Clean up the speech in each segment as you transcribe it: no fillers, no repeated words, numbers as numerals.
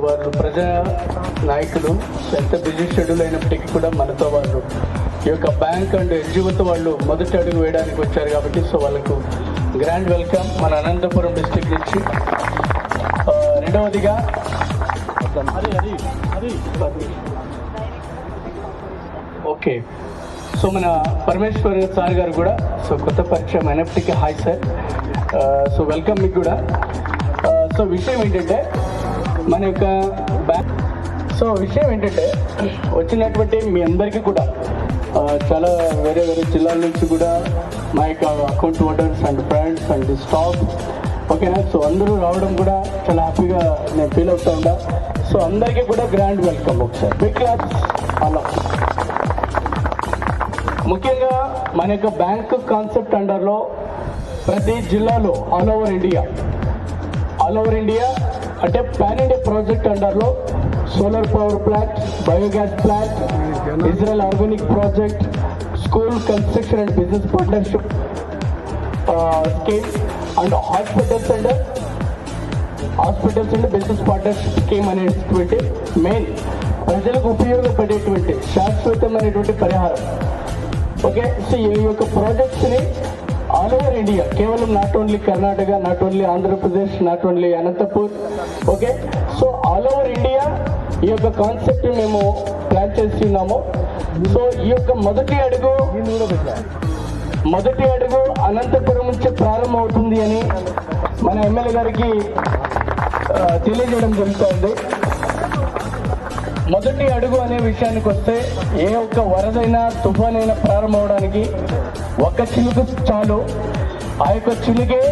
వాళ్ళు ప్రజా నాయకులు, ఎంత బిజీ షెడ్యూల్ అయినప్పటికీ కూడా మనతో వాళ్ళు ఈ యొక్క బ్యాంక్ అండ్ ఎన్జిఓతో వాళ్ళు మొదటి అడుగు వేయడానికి వచ్చారు కాబట్టి సో వాళ్ళకు గ్రాండ్ వెల్కమ్ మన అనంతపురం డిస్ట్రిక్ట్ నుంచి. రెండవదిగా ఓకే, సో మన పరమేశ్వర్ సార్ గారు కూడా సో కొత్త పరిచయం అయినప్పటికీ హాయ్ సార్, సో వెల్కమ్ మీకు కూడా. సో విషయం ఏంటంటే మన యొక్క విషయం ఏంటంటే వచ్చినటువంటి మీ అందరికీ కూడా చాలా వేరే వేరే జిల్లాల నుంచి కూడా మా యొక్క account holders and friends and staff ఓకేనా, సో అందరూ రావడం కూడా చాలా హ్యాపీగా నేను ఫీల్ అవుతా ఉన్నా. సో అందరికీ కూడా గ్రాండ్ వెల్కమ్. ఒకసారి బిగ్ క్లాప్స్ అలా. ముఖ్యంగా మన యొక్క బ్యాంక్ కాన్సెప్ట్ అండర్లో ప్రతి జిల్లాలో ఆల్ ఓవర్ ఇండియా అంటే పాన్ ఇండియా ప్రాజెక్ట్ అండర్లో solar power plant, biogas plant, Israel organic project, school construction and business partnership scheme and hospitals and business partnership scheme అనేటువంటి మెయిన్ ప్రజలకు ఉపయోగపడేటువంటి శాశ్వతమైనటువంటి పరిహారం. ఓకే, సో ఈ యొక్క ప్రాజెక్ట్స్ని ఆల్ ఓవర్ ఇండియా, కేవలం not only Karnataka, not only Andhra Pradesh, not only Anantapur, okay, so all over India ఈ యొక్క కాన్సెప్ట్ మేము ప్లాన్ చేస్తున్నాము. సో ఈ యొక్క మొదటి అడుగు అనంతపురం నుంచి ప్రారంభం అవుతుంది అని మన ఎమ్మెల్యే గారికి తెలియజేయడం జరుగుతుంది. మొదటి అడుగు అనే విషయానికి వస్తే ఏ ఒక్క వరదైనా తుఫాన్ అయినా ప్రారంభం అవడానికి ఒక్క చిలుకు చాలు. ఆ యొక్క చిలుకే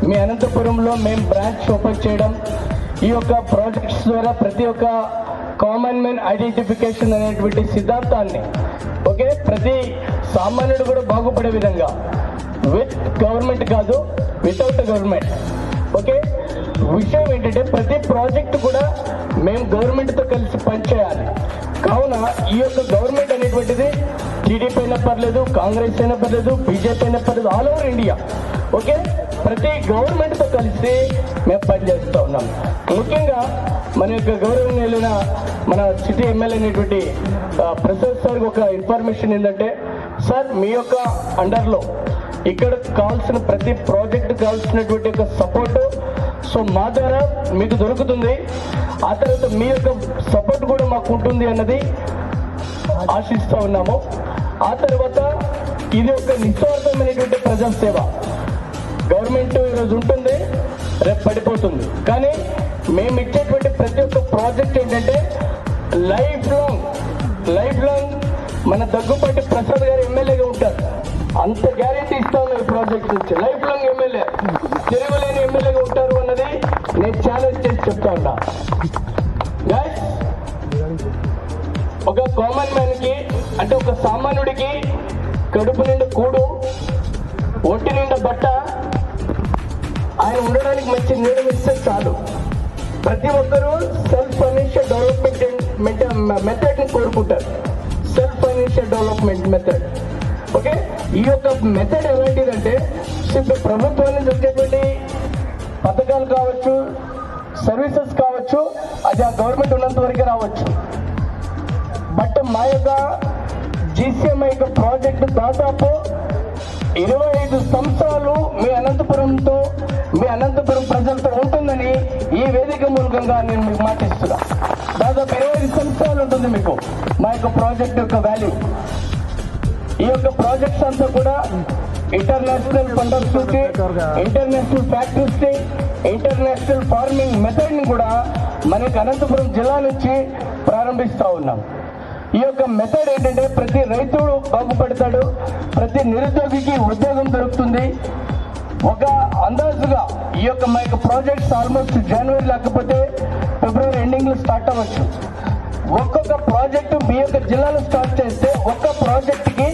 మీ అనంతపురంలో మేము బ్రాంచ్ ఓపెన్ చేయడం, ఈ యొక్క ప్రాజెక్ట్స్ ద్వారా ప్రతి ఒక్క కామన్ మ్యాన్ ఐడెంటిఫికేషన్ అనేటువంటి సిద్ధాంతాన్ని ఓకే ప్రతి సామాన్యుడు కూడా బాగుపడే విధంగా విత్ గవర్నమెంట్ కాదు, వితౌట్ గవర్నమెంట్. ఓకే, విషయం ఏంటంటే ప్రతి ప్రాజెక్ట్ కూడా మేము గవర్నమెంట్తో కలిసి పనిచేయాలి. కావున ఈ యొక్క గవర్నమెంట్ అనేటువంటిది టీడీపీ అయినా పర్లేదు, కాంగ్రెస్ అయినా పర్లేదు, బీజేపీ అయినా పర్లేదు, ఆల్ ఓవర్ ఇండియా ఓకే ప్రతి గవర్నమెంట్తో కలిసి మేము పనిచేస్తూ ఉన్నాం. ముఖ్యంగా మన యొక్క గౌరవనీయులైన మన సిటీ ఎమ్మెల్యే అయినటువంటి ప్రసాద్ సార్కి ఒక ఇన్ఫర్మేషన్ ఏంటంటే, సార్ మీ యొక్క అండర్లో ఇక్కడ కావాల్సిన ప్రతి ప్రాజెక్ట్ కావాల్సినటువంటి యొక్క సపోర్టు సో మా ద్వారా మీకు దొరుకుతుంది. ఆ తర్వాత మీ యొక్క సపోర్ట్ కూడా మాకు ఉంటుంది అన్నది ఆశిస్తూ ఉన్నాము. ఆ తర్వాత ఇది ఒక నిస్వార్థమైనటువంటి ప్రజాసేవ. గవర్నమెంట్ ఈరోజు ఉంటుంది, రేపు పడిపోతుంది, కానీ మేము ఇచ్చేటువంటి ప్రతి ఒక్క ప్రాజెక్ట్ ఏంటంటే లైఫ్ లాంగ్ మన దగ్గుపాటి ప్రసాద్ గారు ఎమ్మెల్యేగా ఉంటారు. అంత గ్యారెంటీ ఇస్తా ఉన్నారు ప్రాజెక్ట్ నుంచి. లైఫ్ లాంగ్ ఎమ్మెల్యే, తిరుగులేని ఎమ్మెల్యేగా ఉంటారు అన్నది నేను ఛాలెంజ్ చేసి చెప్తా ఉన్నా. ఒక కామన్ మ్యాన్కి అంటే ఒక సామాన్యుడికి కడుపు నిండా కూడు, ఒంటి నిండా బట్ట, ఆయన ఉండడానికి మంచి నీడ ఇస్తే చాలు. ప్రతి ఒక్కరూ సెల్ఫ్ ఫైనాన్షియల్ డెవలప్మెంట్ మెథడ్ని కోరుకుంటారు. Self financial development method okay. ఈ యొక్క మెథడ్ ఎలాంటిదంటే ఇప్పుడు ప్రభుత్వం నుంచి వచ్చేటువంటి పథకాలు కావచ్చు, సర్వీసెస్ కావచ్చు, అది ఆ గవర్నమెంట్ ఉన్నంత వరకే రావచ్చు. బట్ మా యొక్క జీసీఎంఐ యొక్క ప్రాజెక్టు దాదాపు 25 సంవత్సరాలు మీ అనంతపురం ప్రజలతో ఉంటుందని ఈ వేదిక మూలకంగా నేను మీకు మాటిస్తున్నా. దాదాపు 25 సంవత్సరాలు ఉంటుంది మీకు మా యొక్క ప్రాజెక్ట్ యొక్క వాల్యూ. ఈ యొక్క ప్రాజెక్ట్స్ అంతా కూడా ఇంటర్నేషనల్ ఫండర్స్ నుంచి, ఇంటర్నేషనల్ ఫ్యాక్టరీస్ ని, ఇంటర్నేషనల్ ఫార్మింగ్ మెథడ్ ని కూడా మనకి అనంతపురం జిల్లా నుంచి ప్రారంభిస్తూ ఉన్నాం. ఈ యొక్క మెథడ్ ఏంటంటే ప్రతి రైతుడు బాగుపడతాడు, ప్రతి నిరుద్యోగికి ఉద్యోగం దొరుకుతుంది. ఒక అందాజుగా ఈ యొక్క మా యొక్క ప్రాజెక్ట్స్ ఆల్మోస్ట్ జనవరి లేకపోతే ఫిబ్రవరి ఎండింగ్లో స్టార్ట్ అవ్వచ్చు. ఒక్కొక్క ప్రాజెక్టు మీ యొక్క జిల్లాలో స్టార్ట్ చేస్తే ఒక్క ప్రాజెక్టుకి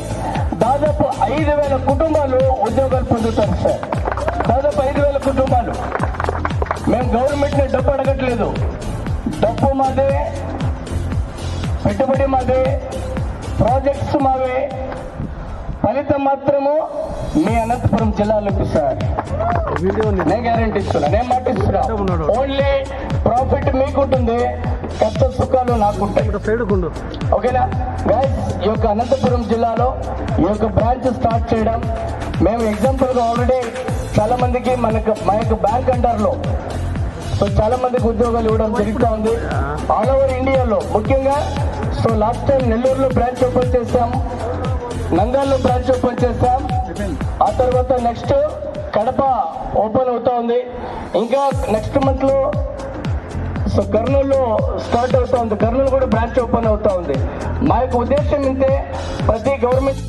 దాదాపు 5,000 కుటుంబాలు ఉద్యోగాలు పొందుతారు సార్. దాదాపు 5,000 కుటుంబాలు. మేము గవర్నమెంట్ని డబ్బు అడగట్లేదు, డబ్బు మాదే, పెట్టుబడి మాదే, ప్రాజెక్ట్స్ మావే, ఫలితం మాత్రము మీ అనంతపురం జిల్లాలోకి సార్. నేను గ్యారెంటీ ఇస్తున్నా, నేను మాటిస్తున్నా. ఓన్లీ ప్రాఫిట్ మీకుంటుంది, కష్ట సుఖాలు నాకుంటాయి. ఓకేనా గైస్? ఈ యొక్క అనంతపురం జిల్లాలో ఈ యొక్క బ్రాంచ్ స్టార్ట్ చేయడం మేము ఎగ్జాంపుల్గా ఆల్రెడీ చాలా మందికి మా యొక్క బ్యాంక్ అండర్లో చాలా మందికి ఉద్యోగాలు ఇవ్వడం జరుగుతూ ఉంది ఆల్ ఓవర్ ఇండియాలో. ముఖ్యంగా లాస్ట్ టైం నెల్లూరులో బ్రాంచ్ ఓపెన్ చేశాం, నంద్యాలలో బ్రాంచ్ ఓపెన్ చేశాం, ఆ తర్వాత నెక్స్ట్ కడప ఓపెన్ అవుతా ఉంది, ఇంకా నెక్స్ట్ మంత్ లో కర్నూలులో స్టార్ట్ అవుతా ఉంది, కర్నూలు కూడా బ్రాంచ్ ఓపెన్ అవుతా ఉంది. మా యొక్క ఉద్దేశం ఇంతే, ప్రతి government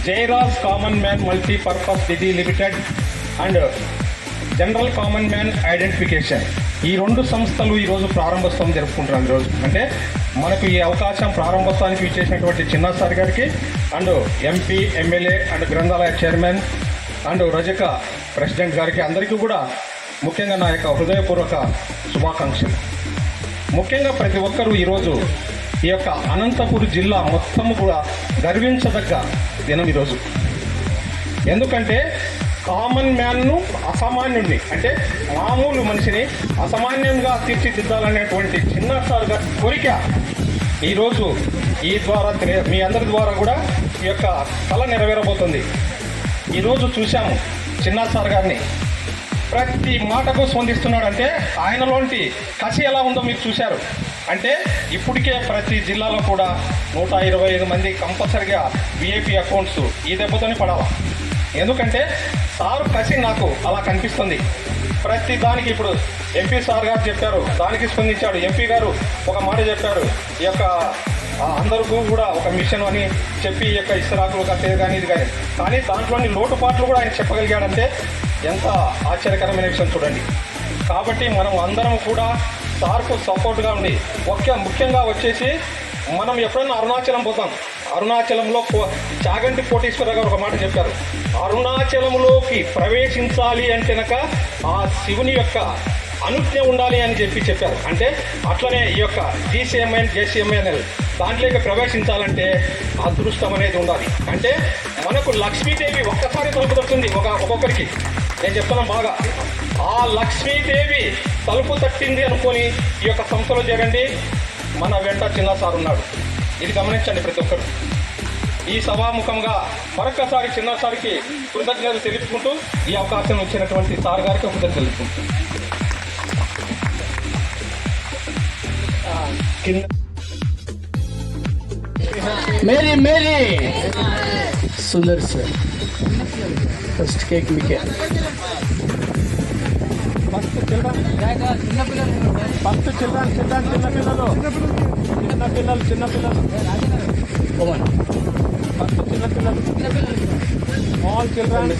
Jayaraj common man multipurpose city limited and general common man identification, ఈ రెండు సంస్థలు ఈరోజు ప్రారంభోత్సవం జరుపుకుంటున్నాం. ఈరోజు అంటే మనకు ఈ అవకాశం ప్రారంభోత్సవానికి ఇచ్చేసినటువంటి చిన్నా సార్ గారికి అండ్ ఎంపీ, ఎమ్మెల్యే అండ్ గ్రంథాలయ చైర్మన్ అండ్ రజక ప్రెసిడెంట్ గారికి అందరికీ కూడా ముఖ్యంగా నా యొక్క హృదయపూర్వక శుభాకాంక్షలు. ముఖ్యంగా ప్రతి ఒక్కరూ ఈరోజు ఈ యొక్క అనంతపురం జిల్లా మొత్తము కూడా గర్వించదగ్గ దినం ఈరోజు. ఎందుకంటే కామన్ మ్యాన్ను, అసామాన్యుడిని అంటే మామూలు మనిషిని అసామాన్యంగా తీర్చిదిద్దాలనేటువంటి చిన్న సార్ గారి కోరిక ఈరోజు ఈ ద్వారా మీ అందరి ద్వారా కూడా ఈ యొక్క కళ నెరవేరబోతుంది. ఈరోజు చూశాము చిన్న సార్ గారిని, ప్రతి మాటకు స్పందిస్తున్నాడంటే ఆయనలోంటి కసి ఎలా ఉందో మీరు చూశారు. అంటే ఇప్పటికే ప్రతి జిల్లాలో కూడా 125 మంది కంపల్సరిగా విఐపి అకౌంట్స్ ఈ దెబ్బతోనే పడాలా. ఎందుకంటే సారు కసి నాకు అలా కనిపిస్తుంది. ప్రతి దానికి ఇప్పుడు ఎంపీ సార్ గారు చెప్పారు, దానికి స్పందించాడు. ఎంపీ గారు ఒక మాట చెప్పారు, ఈ యొక్క అందరికీ కూడా ఒక మిషన్ అని చెప్పి ఈ యొక్క ఇస్తరాకులు కట్టేది కానీ ఇది కానీ దాంట్లోని లోటుపాట్లు కూడా ఆయన చెప్పగలిగాడంటే ఎంత ఆశ్చర్యకరమైన విషయం చూడండి. కాబట్టి మనం అందరం కూడా సార్కు సపోర్ట్గా ఉండి ముఖ్యంగా వచ్చేసి మనం ఎప్పుడైనా అరుణాచలం పోతాం, అరుణాచలంలో చాగంటి కోటేశ్వర గారు ఒక మాట చెప్పారు, అరుణాచలంలోకి ప్రవేశించాలి అంటేనక ఆ శివుని యొక్క అనుజ్ఞ ఉండాలి అని చెప్పారు. అంటే అట్లనే ఈ యొక్క జీసీఎంఎన్ జేసీఎంఎన్ఎల్ దాంట్లోకి ప్రవేశించాలంటే అదృష్టం అనేది ఉండాలి. అంటే మనకు లక్ష్మీదేవి ఒక్కసారి తలుపు తడుతుంది ఒక్కొక్కరికి. నేను చెప్తున్నాను బాగా, ఆ లక్ష్మీదేవి తలుపు తట్టింది అనుకొని ఈ యొక్క సంస్థలో చేరండి. మన వెంట చిన్న సార్ ఉన్నాడు, ఇది గమనించండి ప్రతి ఒక్కరు. ఈ సభాముఖంగా మరొక్కసారి చిన్నసారికి కృతజ్ఞతలు తెలుపుకుంటూ ఈ అవకాశం ఇచ్చినటువంటి సార్ గారికి కృతజ్ఞతలు తెలుపుకుంటూ merry merry Sundar sir first cake మీకే ఫస్ట్ చిల్డ్రన్ చిన్నపిల్లలు ఓమన్ ఫస్ట్ చిన్నపిల్లలు ఆల్ చిల్డ్రన్